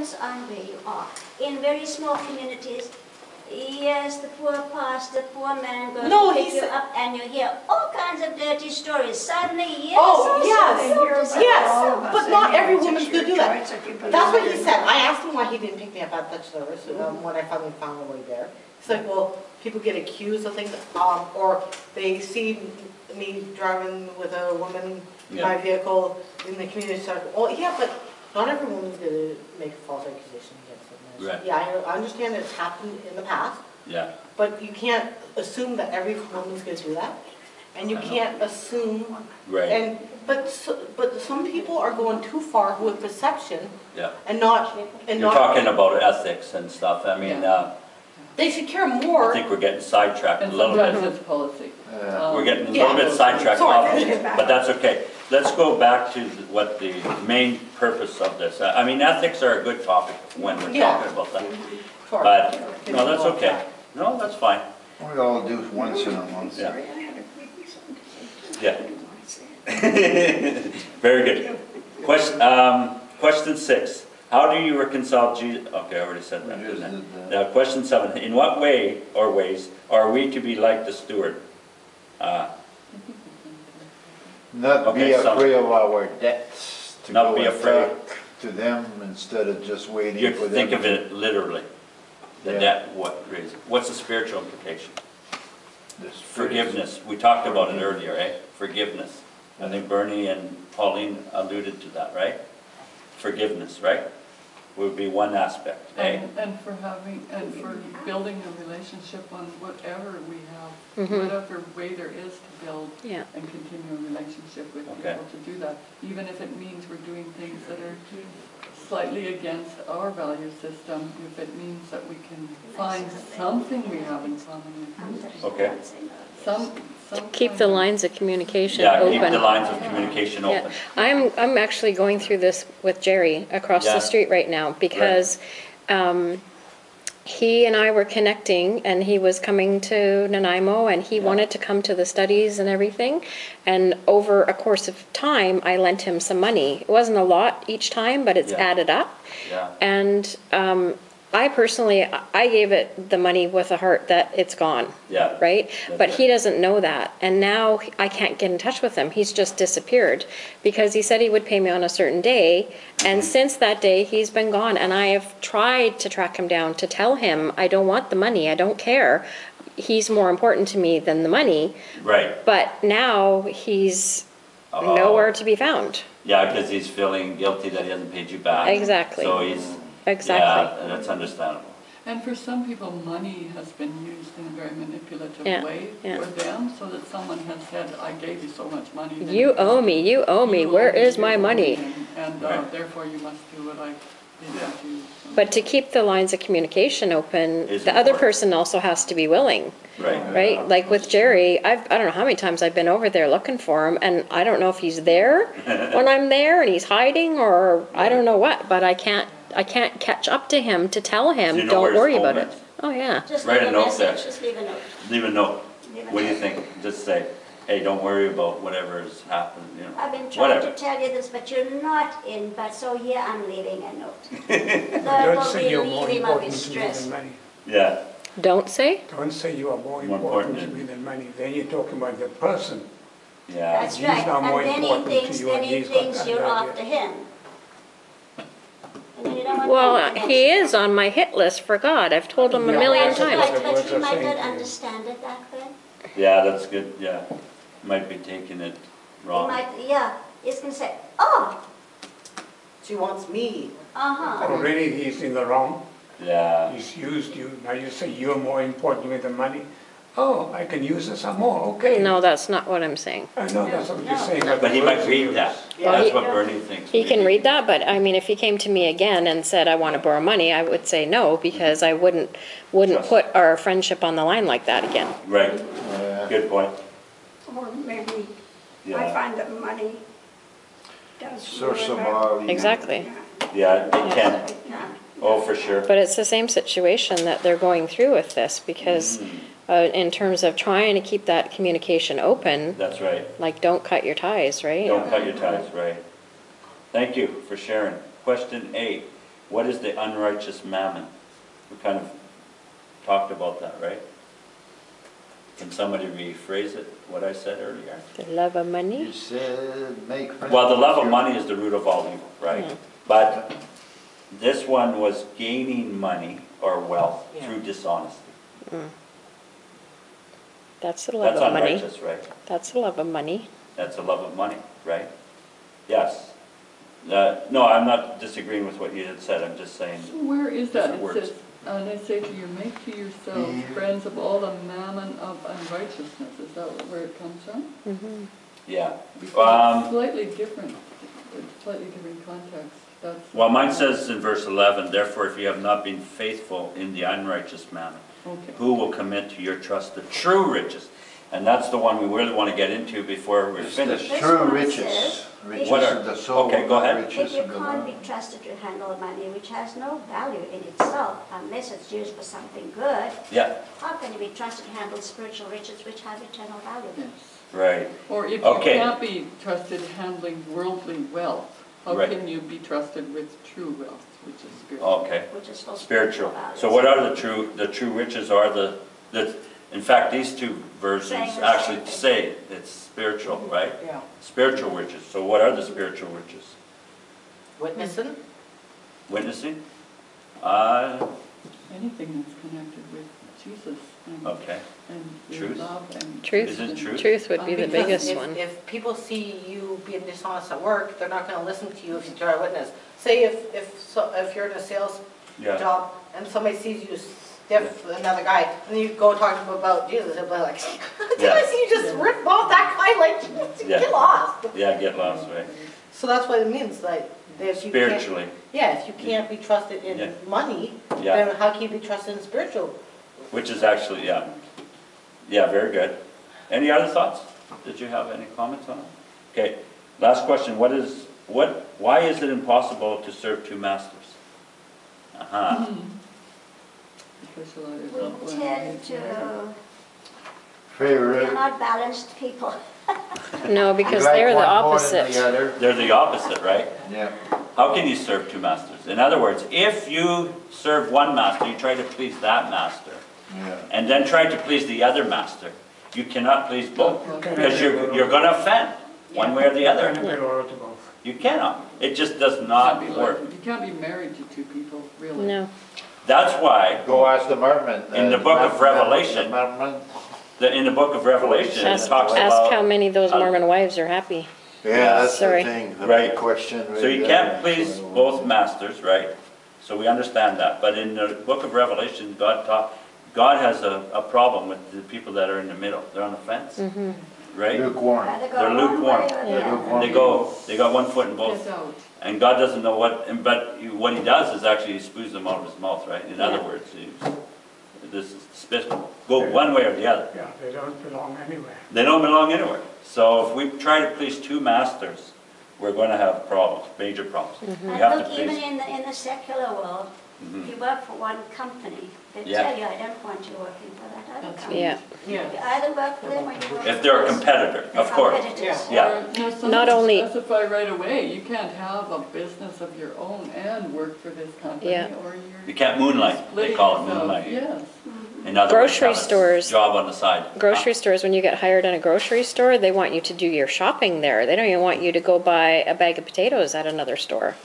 depends on where you are. In very small communities, yes, the poor pastor, poor man goes to pick you up, and you hear all kinds of dirty stories. Suddenly, yes, yes, but not every woman's going to do that. That's what he said. I asked him why he didn't pick me up at that service when I finally found my way there. He's like, well, people get accused of things, or they see me driving with a woman in my vehicle in the community center. Oh, yeah, but not every woman's going to make a false accusation against them. Right. Yeah, I understand that it's happened in the past. Yeah. But you can't assume that every woman's going to do that, and you can't assume. Right. But some people are going too far with perception. Yeah. And not. You're talking about ethics and stuff. I mean, they should care more. I think we're getting sidetracked a little bit. It's policy. We're getting a little bit sidetracked, but that's okay. Let's go back to what the main purpose of this. I mean, ethics are a good topic when we're talking about that. But no, that's okay. No, that's fine. We all do once in a month. Yeah. Yeah. Very good. Question 6. How do you reconcile Jesus? Okay, I already said that, didn't I? Now, question 7. In what way or ways are we to be like the steward? Not be afraid of our debts, to not go be and afraid talk to them instead of just waiting You for them. think of it literally. The Yeah. debt, what's the spiritual implication? This Forgiveness. We talked about it earlier, eh? Forgiveness. I think Bernie and Pauline alluded to that, right? Forgiveness, right? Would be one aspect, eh? And for building a relationship on whatever we have, whatever way there is to build and continue a relationship with people to do that. Even if it means we're doing things that are slightly against our value system, if it means that we can find something we have in common. Okay. Keep the lines of communication open. open. Keep the lines of communication open. I'm actually going through this with Jerry across the street right now because he and I were connecting, and he was coming to Nanaimo, and he wanted to come to the studies and everything. And over a course of time, I lent him some money. It wasn't a lot each time, but it's added up. Yeah. And I personally, I gave it the money with a heart that it's gone. Yeah. Right? But he doesn't know that. And now I can't get in touch with him. He's just disappeared because he said he would pay me on a certain day. And since that day, he's been gone. And I have tried to track him down to tell him, I don't want the money. I don't care. He's more important to me than the money. Right. But now he's nowhere to be found. Yeah, because he's feeling guilty that he hasn't paid you back. Exactly. So he's... Exactly. Yeah, that's understandable. And for some people, money has been used in a very manipulative way for them, so that someone has said, I gave you so much money. You owe me, where is my money? And therefore you must do what I did to you. But to keep the lines of communication open, the other person also has to be willing. Right? Like with Jerry, I don't know how many times I've been over there looking for him, and I don't know if he's there when I'm there and he's hiding, or I don't know what, but I can't catch up to him to tell him, don't worry about it. Oh yeah. Just write leave a note message. there. Just leave a note. Leave a note. What do you think? Just say, hey, don't worry about whatever's happened. You know, I've been trying to tell you this, but you're not in. But so yeah, I'm leaving a note. That will relieve him of his stress. Yeah. Don't say? Don't say you are more important to me than money. Then you're talking about the person. Yeah. That's right. And then he thinks you're after him. Well, he is on my hit list, for God. I've told him a million times. But he might not understand it that way. Yeah, that's good. Yeah. Might be taking it wrong. He might, he's going to say, oh. She wants me. Already he's in the wrong. Yeah. He's used you. Now you say you're more important with the money. Oh, I can use it some more. Okay. No, that's not what I'm saying. I know that's what you're saying. But he might read that. That's what Bernie thinks. He can read that, but I mean, if he came to me again and said, I want to borrow money, I would say no, because I wouldn't put our friendship on the line like that again. Right. Good point. Or maybe I find that money does. Source of value. Exactly. Yeah, it can. Oh, for sure. But it's the same situation that they're going through with this, because in terms of trying to keep that communication open. That's right. Like, don't cut your ties, right? Don't cut your ties, right. Thank you for sharing. Question 8. What is the unrighteous mammon? We kind of talked about that, right? Can somebody rephrase it, what I said earlier? The love of money? You said make friends. Well, the love of money is the root of all evil, right? Yeah. But this one was gaining money or wealth Yeah. through dishonesty. That's the love That's of money. unrighteous, right? That's the love of money. That's the love of money, right? Yes. No, I'm not disagreeing with what you had said, I'm just saying. Where is that? different It words. says, and I say to you, make to yourselves friends of all the mammon of unrighteousness. Is that where it comes from? Yeah. Because it's slightly different, context. That's Well, mine says in verse 11, therefore if you have not been faithful in the unrighteous mammon, okay. who will commit to your trust the true riches? And that's the one we really want to get into before we're It's the finished. true riches, riches What are- of the soul, okay, go ahead. the If riches you of the can't Lord. be trusted to handle money, which has no value in itself, unless it's used for something good, Yeah, how can you be trusted to handle spiritual riches which have eternal value? Yes. right. Or if Okay. you can't be trusted handling worldly wealth, how Right. can you be trusted with true wealth, which is spiritual? Okay. Which is for Spiritual. values. So what are the true riches are in fact, these two versions Saying the actually same thing. say it's spiritual, right? Yeah. Spiritual riches. So what are the spiritual riches? Witnessing? Witnessing? Anything that's connected with Jesus and, Okay. and Truth? love and Truth. Is it truth? Truth would be the Because biggest if- one. If people see you being dishonest at work, they're not gonna listen to you if you try to witness. Say if you're in a sales Yeah. job and somebody sees you stiff another guy, and you go talk to him about Jesus, they'll be like, did Yeah. I see you just rip off that guy, like, Yeah. get lost. Yeah, get lost, right? So that's what it means, like, if you can't, Spiritually. yeah, if you can't be trusted in Yeah. money, Yeah. then how can you be trusted in spiritual? Which is actually, yeah. Yeah, very good. Any other thoughts? Did you have any comments on it? Okay, last question. Why is it impossible to serve two masters? Uh-huh. because a lot of We love tend to, Favorite. we're not balanced people. No, You because like they're the one more than opposite. the other. They're the opposite, right? Yeah. How can you serve two masters? In other words, if you serve one master, you try to please that master, Yeah. and then try to please the other master, you cannot please both, Okay. because you're going to offend one way or the You're other. gonna be loyal to both. You cannot. It just does you not can't be work. You can't be married to two people, really. No. That's why Go ask the Mormon. In the book of Revelation, The Mormon. in the book of Revelation, it Ask talks how about, many of those Mormon wives are happy. Yeah, that's the Sorry. thing, the Right. big question. so you can't please both masters, right? So we understand that. But in the book of Revelation, God has a problem with the people that are in the middle. They're on the fence, right? Lukewarm. Either go They're one way lukewarm. or the They're other. lukewarm. They got one foot in both. Get out. And God doesn't know but what he does is actually he spews them out of his mouth, right? In other words, this is despicable. Go one way or the other. Yeah, they don't belong anywhere. They don't belong anywhere. So if we try to please two masters, we're going to have problems, major problems. We And have to look, even please. in the secular world, if you work for one company, they Yeah. tell you, I don't want you working for that other company. Yeah. You either work for them or you work for If they're a us. competitor, of course. Competitors. Yeah. Or, you know, some Not of them only- specify right away, you can't have a business of your own and work for this company, Yeah. or You can't moonlight. They splitting call it yourself. moonlight. Yes. In other Grocery words, have a stores. Job on the side. Grocery stores, when you get hired in a grocery store, they want you to do your shopping there. They don't even want you to go buy a bag of potatoes at another store.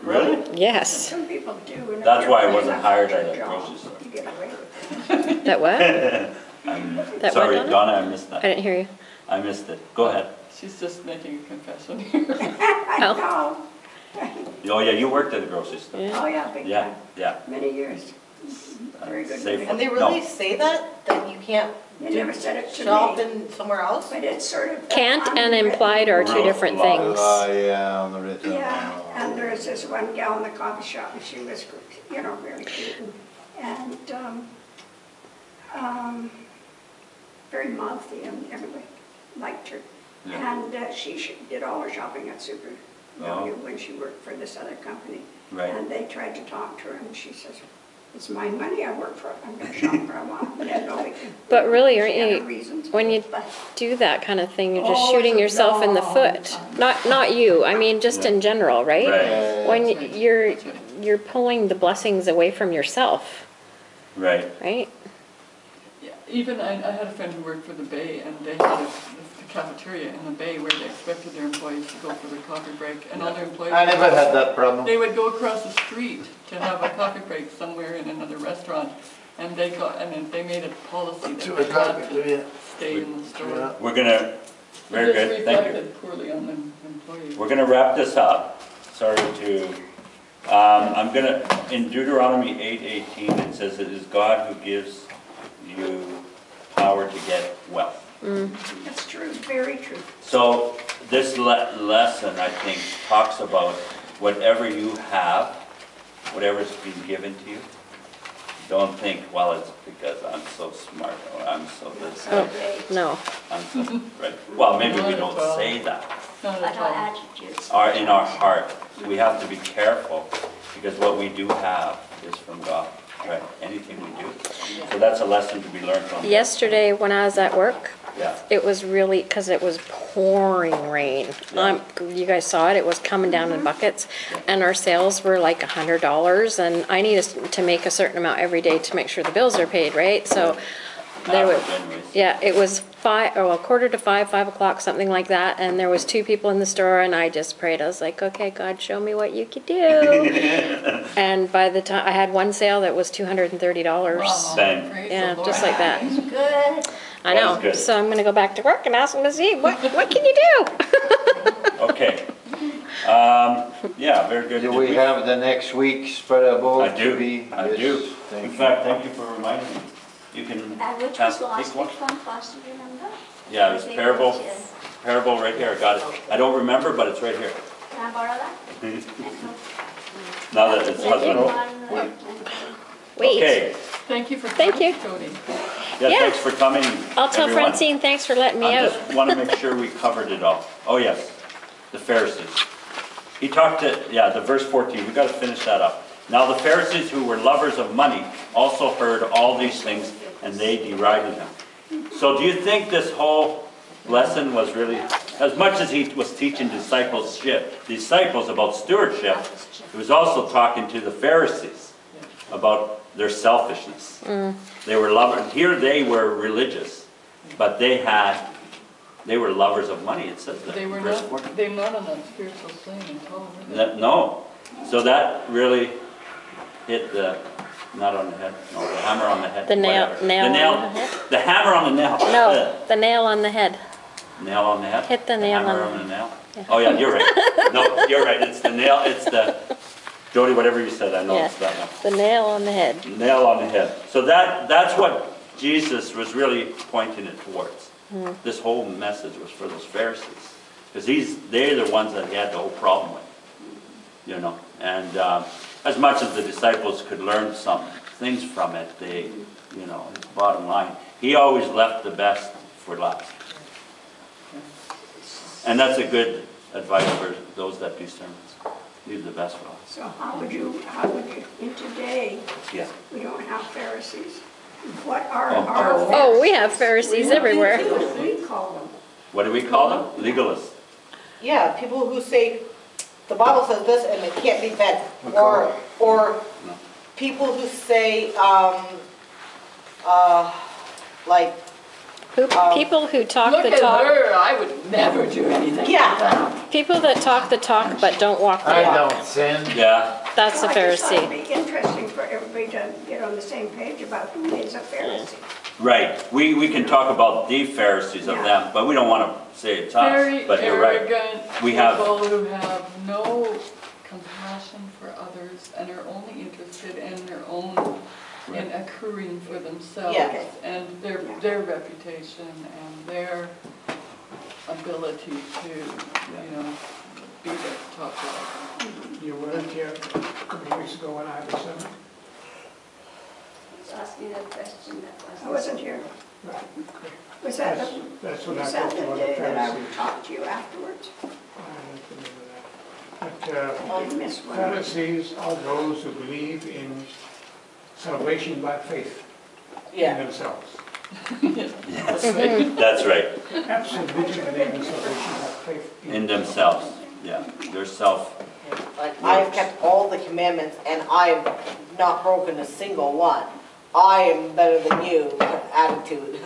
Really? Yes. Some people do. and if That's you're why I good wasn't enough hired your at a job, grocery store. You get away with it. That what? That Sorry, what, Donna? Donna, I missed I that. didn't hear you. I missed it. Go ahead. She's just making a confession here. I know. Oh, yeah, you worked at a grocery store. Yeah. Oh, yeah, big Yeah, time. yeah. Many years. Very good. Safe. And they No. really say that you can't They never said it to shop me, in somewhere else? but it's sort of. Can't and unwritten implied are two rule. different Law. things. Yeah, on the written. Yeah, and there's this one gal in the coffee shop, and she was, you know, really cute and very mouthy, and everybody liked her. Yeah. And she did all her shopping at Super Value when she worked for this other company. Right. And they tried to talk to her, and she says, it's my money, I work for it, I'm gonna shop where I want, but then nobody can. But really, aren't She had her you, reasons. when you do that kind of thing, you're just Oh, shooting it's a yourself in the long foot. time. Not you, I mean, just in general, right? Right. When you're you're pulling the blessings away from yourself, Right. right? Yeah, even I had a friend who worked for the Bay, and they had a cafeteria in the Bay where they expected their employees to go for their coffee break, and all their employees... I never had that problem. They would go across the street to have a coffee break somewhere in another restaurant, and they made a policy that they had to stay in the store. We're gonna, very good, thank you. It reflected poorly on the employees. We're gonna wrap this up. Sorry to, I'm gonna, in Deuteronomy 8:18, it says it is God who gives you power to get wealth. That's true, very true. So this lesson, I think, talks about whatever you have, whatever's been given to you. Don't think, well, it's because I'm so smart or I'm so this. Oh, no. I'm so, right. Well, maybe we don't say that. Not But at our all. attitudes. In our heart, we have to be careful because what we do have is from God. Right, anything we do. So that's a lesson to be learned from. Yesterday when I was at work, Yeah. it was really, because it was pouring rain. Yeah. You guys saw it, it was coming down in buckets. And our sales were like $100, and I need to make a certain amount every day to make sure the bills are paid, right? So there was, yeah, it was 4:45, 5 o'clock, something like that. And there was 2 people in the store, and I just prayed. I was like, okay, God, show me what you could do. And by the time, I had one sale that was $230. Wow. Same. Praise Yeah, the just Lord. like that. Good. I That was know, good. so I'm gonna go back to work and ask them to see, what can you do? Okay. Yeah, very good. Do we have the next week spreadable I to be? do, I Yes, do. thank In you. fact, thank you for reminding me. You can Which pass, was last take one. week one, Pastor, remember? Yeah, it was They parable, wrote here. parable right here, I got it. I don't remember, but it's right here. Can I borrow that? Now that it's husband. Wait, Okay, Thank you for Thank coming, you. Jody. yeah, Yeah. thanks for coming, I'll tell everyone. Francine, thanks for letting me I out. just want to make sure we covered it all. Oh, yes, the Pharisees. He talked to, yeah, the verse 14, we got to finish that up. Now the Pharisees, who were lovers of money, also heard all these things, and they derided him. So do you think this whole lesson was really, as much as he was teaching disciples about stewardship, he was also talking to the Pharisees about their selfishness. They were lovers, here they were religious, but they were lovers of money, it says that. They were verse not, 14. they're not on that spiritual plane at all, were they? No. So that really hit the, not on the head, no, the hammer on the head. The nail whatever. on The nail, the head? the hammer on the nail. No, the nail on the head. Nail on the head? Hit the nail hammer on on the nail? Yeah. Oh, yeah, you're right. No, you're right, it's the nail, it's the, Jody, whatever you said, I know Yeah, it's that one. the nail on the head. Nail on the head. So that's what Jesus was really pointing it towards. This whole message was for those Pharisees. Because they're the ones that he had the whole problem with. You know, and as much as the disciples could learn some things from it, they, you know, bottom line, he always left the best for last. And that's a good advice for those that do sermons. Leave the best for last. So how would you, in today, Yeah. we don't have Pharisees. What are Oh. our Pharisees? Oh, we have Pharisees everywhere. What do we call them? What do we call them? Legalists. Yeah, people who say, the Bible says this and it can't be bent. Or people who say, like, People who talk Look the at talk, her, I would never do anything. yeah, people that talk the talk but don't walk the I walk. don't sin. Yeah. That's a I just thought Pharisee. it'd be interesting for everybody to get on the same page about who is a Pharisee. Right. We can talk about the Pharisees of them, but we don't want to say it's us. Very But you're right. arrogant We have- people who have no compassion for others and are only interested in their own, in accruing for themselves Yes. and their reputation and their ability to, you know, be the top dog. You weren't here a couple of weeks ago when I was He's asking a question that I wasn't here. right. Was that That's what I was that talked the about day the that I Pharisees. would talk to you afterwards? I don't remember that. But I did miss one. Pharisees are those who believe in salvation by faith in yeah. themselves. That's right. Absolutely believe in salvation by faith In themselves. Yeah. Their self. Like, I've kept all the commandments and I've not broken a single one. I am better than you, attitude.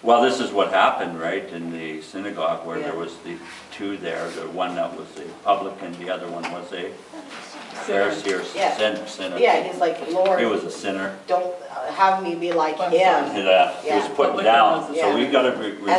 Well, this is what happened, right, in the synagogue where there was the two there, the one that was a publican, the other one was a Pharisee or sinner. Yeah, he's like, Lord. He was a sinner. Don't have me be like him. Yeah, he was put down. So we got to remember.